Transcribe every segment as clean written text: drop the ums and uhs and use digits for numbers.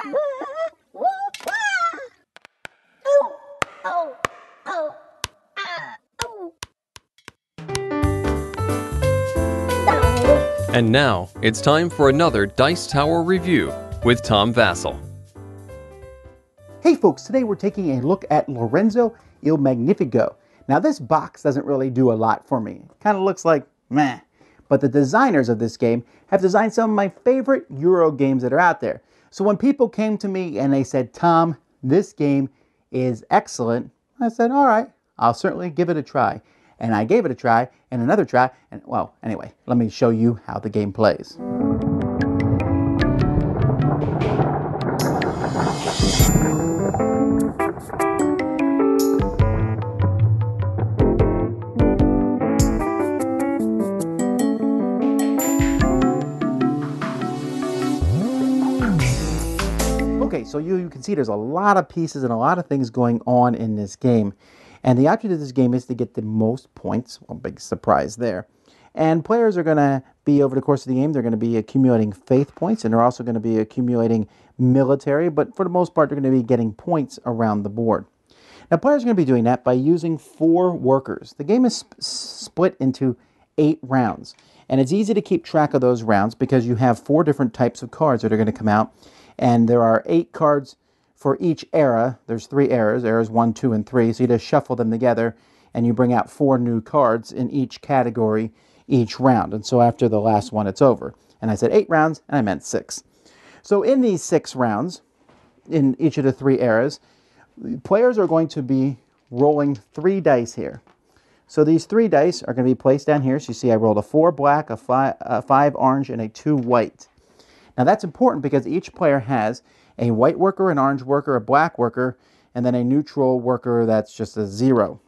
And now, it's time for another Dice Tower review with Tom Wässel. Hey folks, today we're taking a look at Lorenzo Il Magnifico. Now this box doesn't really do a lot for me. It kind of looks like meh. But the designers of this game have designed some of my favorite Euro games that are out there. So when people came to me and they said, Tom, this game is excellent, I said, all right, I'll certainly give it a try. And I gave it a try, and another try, and well, anyway, let me show you how the game plays. Okay, so you can see there's a lot of pieces and a lot of things going on in this game. And the object of this game is to get the most points. Well, big surprise there. And players are going to be, over the course of the game, they're going to be accumulating faith points, and they're also going to be accumulating military, but for the most part, they're going to be getting points around the board. Now, players are going to be doing that by using 4 workers. The game is split into 8 rounds, and it's easy to keep track of those rounds because you have 4 different types of cards that are going to come out, and there are 8 cards for each era. There's 3 eras 1, 2, and 3, so you just shuffle them together and you bring out 4 new cards in each category each round. And so after the last one, it's over. And I said 8 rounds, and I meant 6. So in these 6 rounds, in each of the 3 eras, players are going to be rolling 3 dice here. So these 3 dice are going to be placed down here. So you see I rolled a 4 black, a 5 orange, and a 2 white. Now that's important because each player has a white worker, an orange worker, a black worker, and then a neutral worker that's just a 0.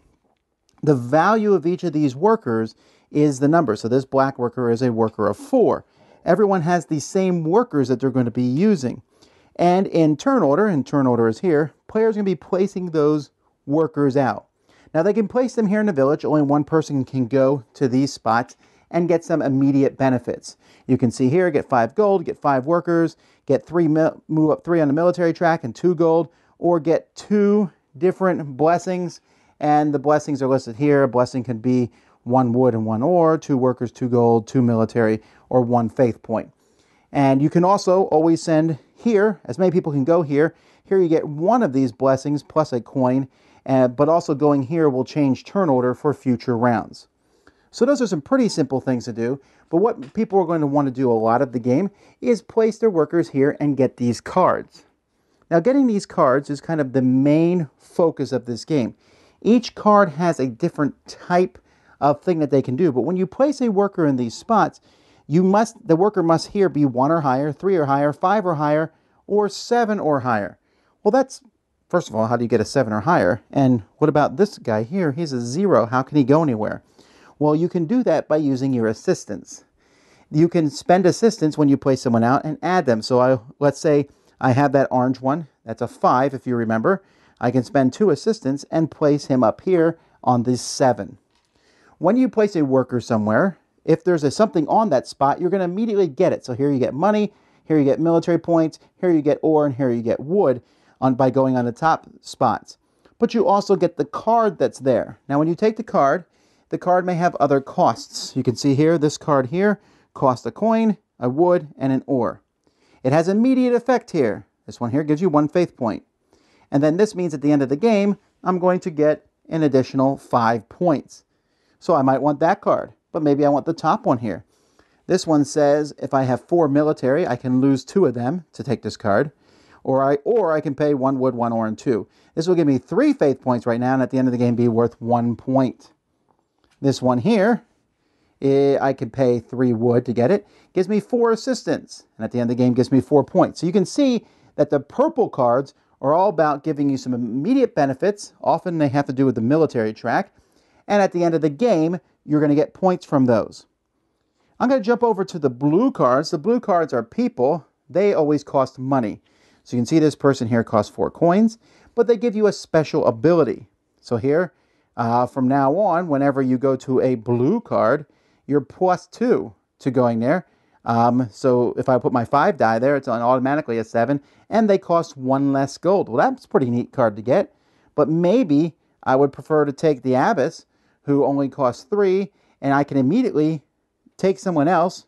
The value of each of these workers is the number. So this black worker is a worker of 4. Everyone has the same workers that they're going to be using. And in turn order is here, players are going to be placing those workers out. Now they can place them here in the village. Only one person can go to these spots and get some immediate benefits. You can see here, get 5 gold, get 5 workers, get 3, move up 3 on the military track and 2 gold, or get 2 different blessings, and the blessings are listed here. A blessing can be 1 wood and 1 ore, 2 workers, 2 gold, 2 military, or 1 faith point. And you can also always send here, as many people can go here. Here you get 1 of these blessings plus a coin, but also going here will change turn order for future rounds. So those are some pretty simple things to do, but what people are going to want to do a lot of the game is place their workers here and get these cards. Now getting these cards is kind of the main focus of this game. Each card has a different type of thing that they can do, but when you place a worker in these spots, the worker must here be 1 or higher, 3 or higher, 5 or higher, or 7 or higher. Well, that's, first of all, how do you get a 7 or higher? And what about this guy here? He's a 0. How can he go anywhere? Well, you can do that by using your assistants. You can spend assistants when you place someone out and add them. So let's say I have that orange one. That's a 5, if you remember. I can spend 2 assistants and place him up here on this 7. When you place a worker somewhere, if there's something on that spot, you're going to immediately get it. So here you get money, here you get military points, here you get ore, and here you get wood by going on the top spots. But you also get the card that's there. Now when you take the card may have other costs. You can see here, this card here costs a coin, a wood, and an ore. It has immediate effect here. This one here gives you 1 faith point. And then this means at the end of the game, I'm going to get an additional 5 points. So I might want that card, but maybe I want the top one here. This one says if I have 4 military, I can lose 2 of them to take this card. Or I can pay 1 wood, 1 ore, and 2. This will give me 3 faith points right now, and at the end of the game be worth 1 point. This one here, I could pay 3 wood to get it. Gives me 4 assistants, and at the end of the game gives me 4 points. So you can see that the purple cards are all about giving you some immediate benefits. Often they have to do with the military track. And at the end of the game, you're going to get points from those. I'm going to jump over to the blue cards. The blue cards are people. They always cost money. So you can see this person here costs 4 coins, but they give you a special ability. So here, from now on, whenever you go to a blue card, you're +2 to going there. So if I put my 5 die there, it's automatically a 7, and they cost 1 less gold. Well, that's a pretty neat card to get, but maybe I would prefer to take the Abbess, who only costs 3, and I can immediately take someone else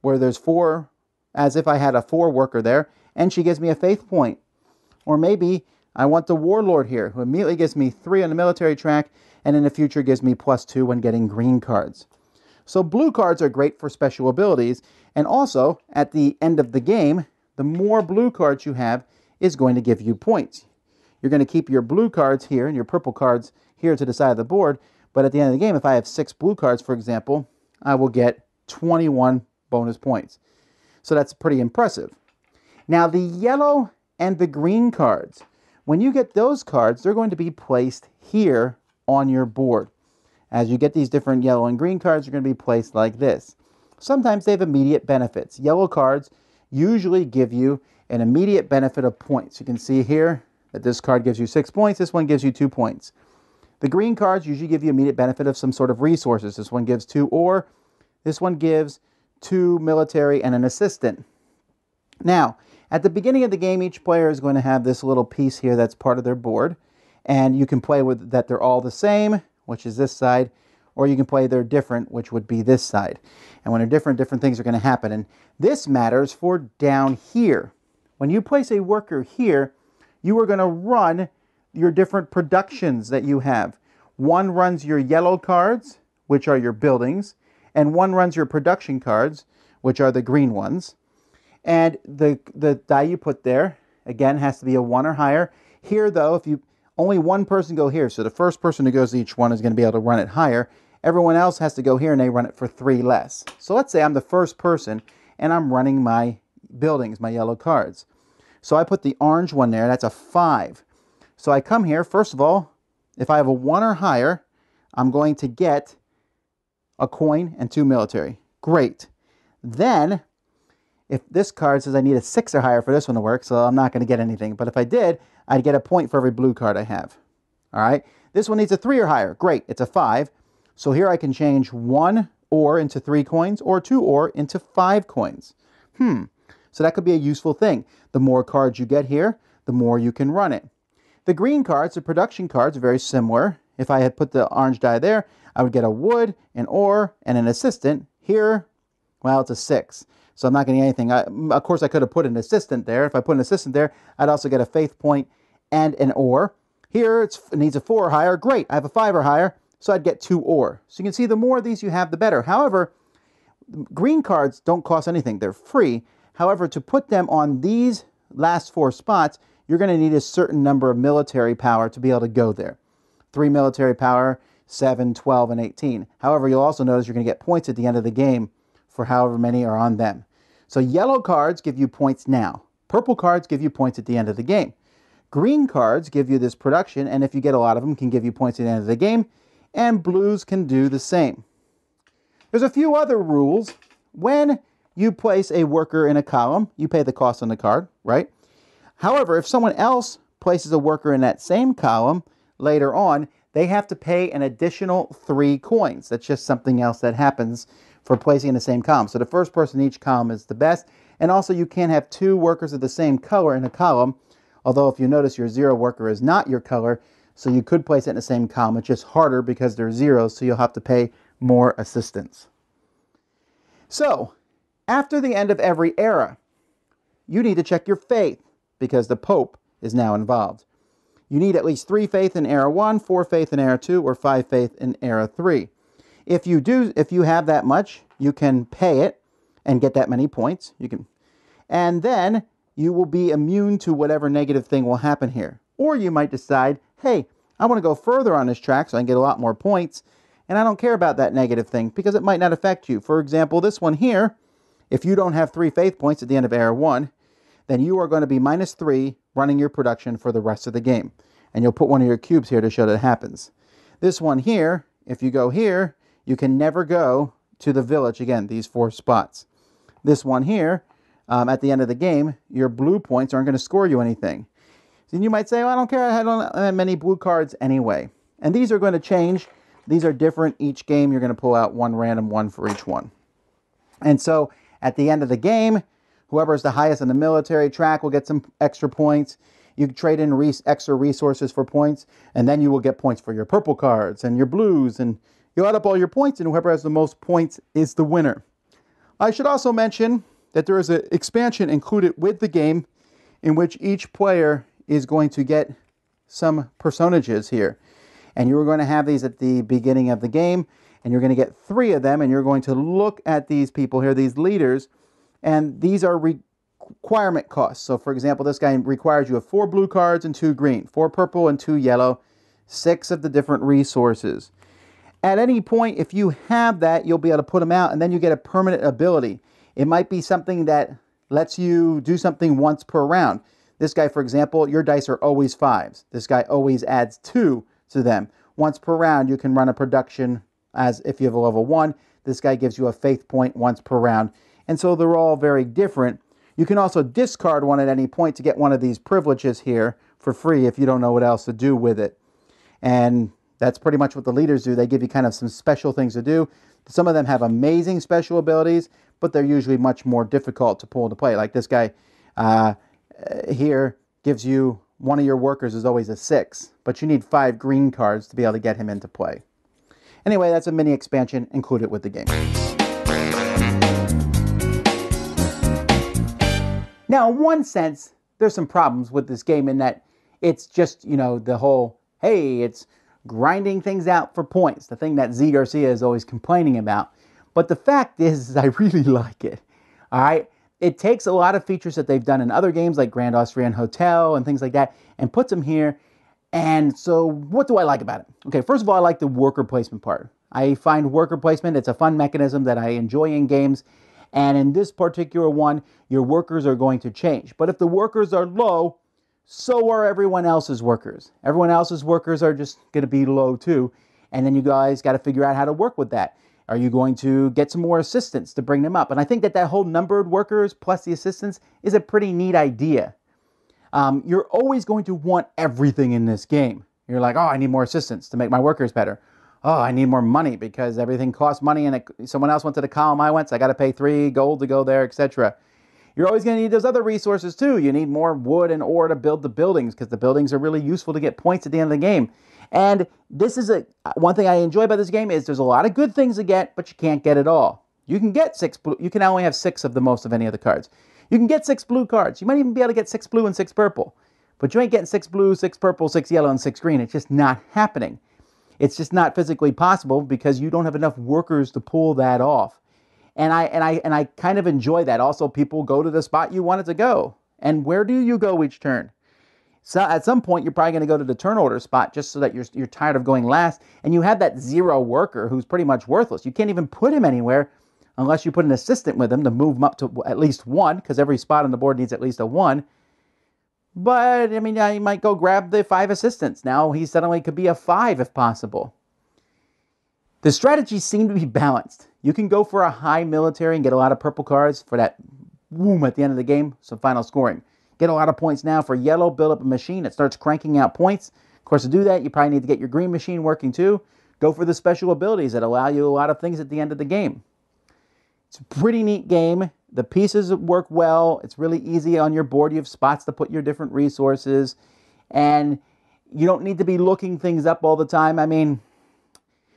where there's 4, as if I had a 4 worker there, and she gives me a faith point. Or maybe I want the Warlord here, who immediately gives me 3 on the military track, and in the future gives me +2 when getting green cards. So blue cards are great for special abilities, and also at the end of the game, the more blue cards you have is going to give you points. You're going to keep your blue cards here and your purple cards here to the side of the board, but at the end of the game, if I have 6 blue cards, for example, I will get 21 bonus points. So that's pretty impressive. Now the yellow and the green cards, when you get those cards, they're going to be placed here on your board. As you get these different yellow and green cards, they're going to be placed like this. Sometimes they have immediate benefits. Yellow cards usually give you an immediate benefit of points. You can see here that this card gives you 6 points, this one gives you 2 points. The green cards usually give you immediate benefit of some sort of resources. This one gives 2 ore, this one gives 2 military and an assistant. Now, at the beginning of the game, each player is going to have this little piece here that's part of their board, and you can play with that they're all the same, which is this side, or you can play they're different, which would be this side. And when they're different things are going to happen. And this matters for down here. When you place a worker here, you are going to run your different productions that you have. One runs your yellow cards, which are your buildings, and one runs your production cards, which are the green ones. And the die you put there, again, has to be a 1 or higher. Here, though, if you only one person go here, so the first person who goes to each one is going to be able to run it higher. Everyone else has to go here, and they run it for 3 less. So let's say I'm the first person, and I'm running my buildings, my yellow cards. So I put the orange one there. That's a 5. So I come here. First of all, if I have a 1 or higher, I'm going to get a coin and 2 military. Great. Then, if this card says I need a 6 or higher for this one to work, so I'm not going to get anything. But if I did, I'd get a point for every blue card I have. All right. This one needs a 3 or higher. Great. It's a 5. So here I can change 1 ore into 3 coins or 2 ore into 5 coins. So that could be a useful thing. The more cards you get here, the more you can run it. The green cards, the production cards, are very similar. If I had put the orange die there, I would get a wood, an ore, and an assistant. Here, well, it's a 6. So I'm not getting anything. Of course, I could have put an assistant there. If I put an assistant there, I'd also get a faith point and an ore. Here, it needs a 4 or higher. Great, I have a 5 or higher, so I'd get 2 ore. So you can see the more of these you have, the better. However, green cards don't cost anything. They're free. However, to put them on these last 4 spots, you're going to need a certain number of military power to be able to go there. 3 military power, 7, 12, and 18. However, you'll also notice you're going to get points at the end of the game for however many are on them. So yellow cards give you points now. Purple cards give you points at the end of the game. Green cards give you this production, and if you get a lot of them, can give you points at the end of the game. And blues can do the same. There's a few other rules. When you place a worker in a column, you pay the cost on the card, right? However, if someone else places a worker in that same column later on, they have to pay an additional 3 coins. That's just something else that happens for placing in the same column. So the first person in each column is the best. And also you can't have 2 workers of the same color in a column. Although if you notice your 0 worker is not your color, so you could place it in the same column. It's just harder because they're zeros, so you'll have to pay more assistance. So after the end of every era, you need to check your faith because the Pope is now involved. You need at least 3 faith in era 1, 4 faith in era 2, or 5 faith in era 3. If you have that much, you can pay it and get that many points. And then you will be immune to whatever negative thing will happen here. Or you might decide, hey, I want to go further on this track so I can get a lot more points, and I don't care about that negative thing because it might not affect you. For example, this one here, if you don't have 3 faith points at the end of era 1, then you are going to be -3 running your production for the rest of the game. And you'll put one of your cubes here to show that it happens. This one here, if you go here, you can never go to the village again, these 4 spots. This one here, at the end of the game, your blue points aren't going to score you anything. And you might say, well, I don't care, I don't have many blue cards anyway. And these are going to change. These are different each game. You're going to pull out one random one for each one. And so At the end of the game, whoever is the highest in the military track will get some extra points. You can trade in extra resources for points, and then you will get points for your purple cards and your blues, and you add up all your points, and whoever has the most points is the winner. I should also mention that there is an expansion included with the game in which each player is going to get some personages here. And you're going to have these at the beginning of the game, and you're going to get 3 of them, and you're going to look at these people here, these leaders, and these are requirement costs. So for example, this guy requires you of 4 blue cards and 2 green, 4 purple and 2 yellow, 6 of the different resources. At any point, if you have that, you'll be able to put them out, and then you get a permanent ability. It might be something that lets you do something once per round. This guy, for example, your dice are always 5s. This guy always adds 2 to them. Once per round, you can run a production as if you have a level 1. This guy gives you a faith point once per round. And so they're all very different. You can also discard one at any point to get one of these privileges here for free if you don't know what else to do with it. And that's pretty much what the leaders do. They give you kind of some special things to do. Some of them have amazing special abilities, but they're usually much more difficult to pull into play. Like this guy here gives you one of your workers is always a 6, but you need 5 green cards to be able to get him into play. Anyway, that's a mini expansion included with the game. Now, in one sense, there's some problems with this game in that it's just, you know, the whole, hey, it's grinding things out for points, the thing that Z Garcia is always complaining about. But the fact is I really like it. All right? It takes a lot of features that they've done in other games like Grand Austrian Hotel and things like that and puts them here. And so what do I like about it? Okay, first of all, I like the worker placement part. I find worker placement, it's a fun mechanism that I enjoy in games. And in this particular one, your workers are going to change. But if the workers are low, so are everyone else's workers. Everyone else's workers are just going to be low too. And then you guys got to figure out how to work with that. Are you going to get some more assistants to bring them up? And I think that that whole numbered workers plus the assistants is a pretty neat idea. You're always going to want everything in this game. You're like, oh, I need more assistants to make my workers better. Oh, I need more money because everything costs money and someone else went to the column I went, so I got to pay 3 gold to go there, etc. You're always going to need those other resources too. You need more wood and ore to build the buildings because the buildings are really useful to get points at the end of the game. And this is one thing I enjoy about this game is there's a lot of good things to get, but you can't get it all. You can get 6 blue. You can only have 6 of the most of any of the cards. You can get 6 blue cards. You might even be able to get 6 blue and 6 purple. But you ain't getting 6 blue, 6 purple, 6 yellow, and 6 green. It's just not happening. It's just not physically possible because you don't have enough workers to pull that off. And I kind of enjoy that. Also, people go to the spot you wanted to go. And where do you go each turn? So at some point, you're probably going to go to the turn order spot just so that you're tired of going last. And you have that 0 worker who's pretty much worthless. You can't even put him anywhere unless you put an assistant with him to move him up to at least 1, because every spot on the board needs at least a 1. But, I mean, you might go grab the 5 assistants. Now he suddenly could be a 5 if possible. The strategies seem to be balanced. You can go for a high military and get a lot of purple cards for that boom at the end of the game, so final scoring. Get a lot of points now for yellow, build up a machine. It starts cranking out points. Of course, to do that, you probably need to get your green machine working too. Go for the special abilities that allow you a lot of things at the end of the game. It's a pretty neat game. The pieces work well. It's really easy on your board. You have spots to put your different resources. And you don't need to be looking things up all the time. I mean,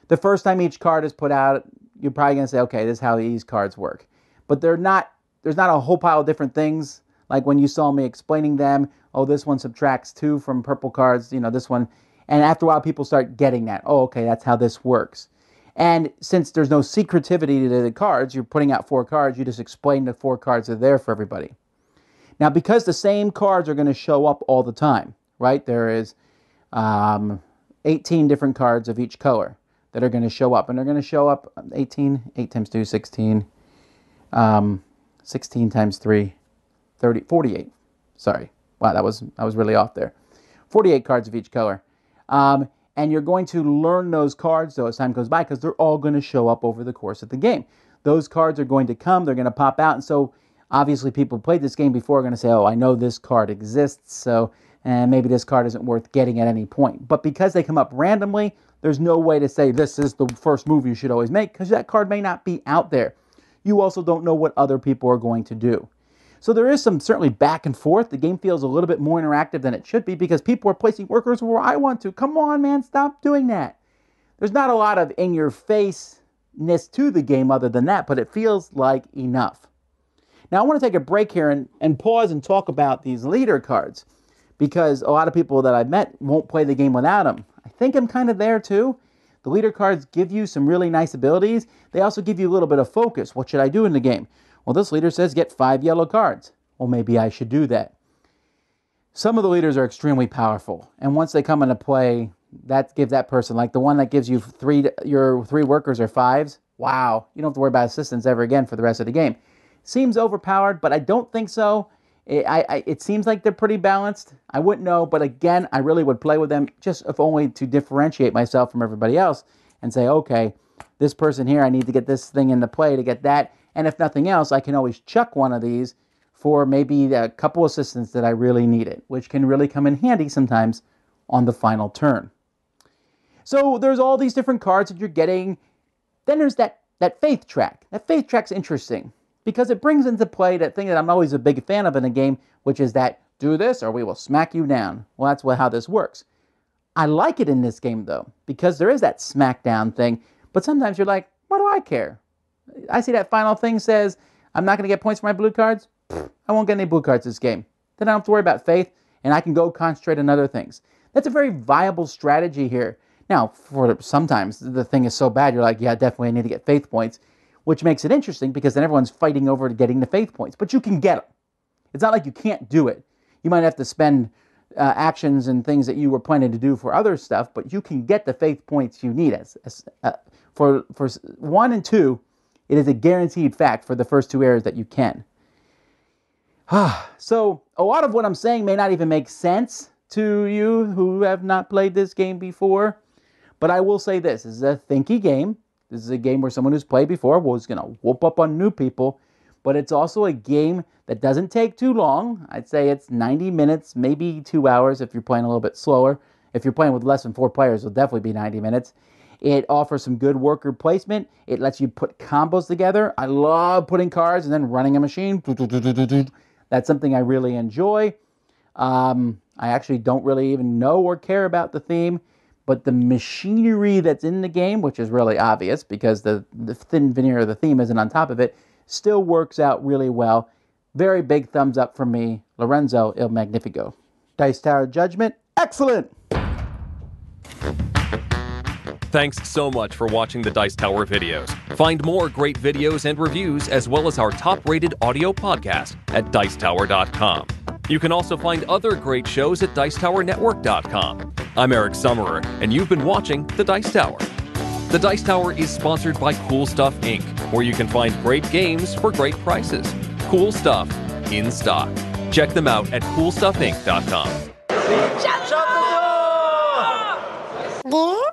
the first time each card is put out, you're probably going to say, okay, this is how these cards work. But there's not a whole pile of different things. Like when you saw me explaining them, oh, this one subtracts 2 from purple cards, you know, this one. And after a while, people start getting that. Oh, okay, that's how this works. And since there's no secretivity to the cards, you're putting out 4 cards, you just explain the 4 cards that are there for everybody. Now, because the same cards are going to show up all the time, right? There is 18 different cards of each color that are going to show up. And they're going to show up 18, 8 times 2, 16, 16 times 3, 30, 48. Sorry. Wow, I was really off there. 48 cards of each color. And you're going to learn those cards, though, as time goes by, because they're all going to show up over the course of the game. Those cards are going to come. They're going to pop out. And so, obviously, people who played this game before are going to say, oh, I know this card exists, so maybe this card isn't worth getting at any point. But because they come up randomly, there's no way to say this is the first move you should always make, because that card may not be out there. you also don't know what other people are going to do. So there is some certainly back and forth. The game feels a little bit more interactive than it should be because people are placing workers where I want to. Come on, man, stop doing that. There's not a lot of in-your-face-ness to the game other than that, but it feels like enough. Now, I want to take a break here and pause and talk about these leader cards because a lot of people that I've met won't play the game without them. I think I'm kind of there too. The leader cards give you some really nice abilities. They also give you a little bit of focus. What should I do in the game? Well, this leader says get 5 yellow cards. Well, maybe I should do that. Some of the leaders are extremely powerful, and once they come into play, that gives that person, like the one that gives you your 3 workers or 5s, wow, you don't have to worry about assistance ever again for the rest of the game. Seems overpowered, but I don't think so. It seems like they're pretty balanced. I wouldn't know, but again, I really would play with them just if only to differentiate myself from everybody else and say, okay, this person here, I need to get this thing into play to get that. And if nothing else, I can always chuck one of these for maybe a couple assistants that I really needed, which can really come in handy sometimes on the final turn. So there's all these different cards that you're getting. Then there's that faith track. That faith track's interesting because it brings into play that thing that I'm always a big fan of in a game, which is that do this or we will smack you down. Well, that's how this works. I like it in this game, though, because there is that smackdown thing, but sometimes you're like, what do I care? I see that final thing says, I'm not going to get points for my blue cards. I won't get any blue cards this game. Then I don't have to worry about faith, and I can go concentrate on other things. That's a very viable strategy here. Now, for sometimes the thing is so bad, you're like, yeah, definitely I need to get faith points, which makes it interesting because then everyone's fighting over getting the faith points. But you can get them. It's not like you can't do it. You might have to spend actions and things that you were planning to do for other stuff, but you can get the faith points you need. For 1 and 2, it is a guaranteed fact for the first 2 areas that you can. So a lot of what I'm saying may not even make sense to you who have not played this game before, but I will say this is a thinky game. This is a game where someone who's played before was going to whoop up on new people, but it's also a game that doesn't take too long. I'd say it's 90 minutes, maybe 2 hours if you're playing a little bit slower. If you're playing with less than 4 players, it'll definitely be 90 minutes. It offers some good worker placement. It lets you put combos together. I love putting cards and then running a machine. That's something I really enjoy. I actually don't really even know or care about the theme, but the machinery that's in the game, which is really obvious because the thin veneer of the theme isn't on top of it, still works out really well. Very big thumbs up from me. Lorenzo Il Magnifico. Dice Tower Judgment, excellent! Thanks so much for watching the Dice Tower videos. Find more great videos and reviews as well as our top-rated audio podcast at Dicetower.com. You can also find other great shows at Dicetowernetwork.com. I'm Eric Summerer, and you've been watching The Dice Tower. The Dice Tower is sponsored by Cool Stuff Inc., where you can find great games for great prices. Cool stuff in stock. Check them out at CoolStuffInc.com. Shut the door!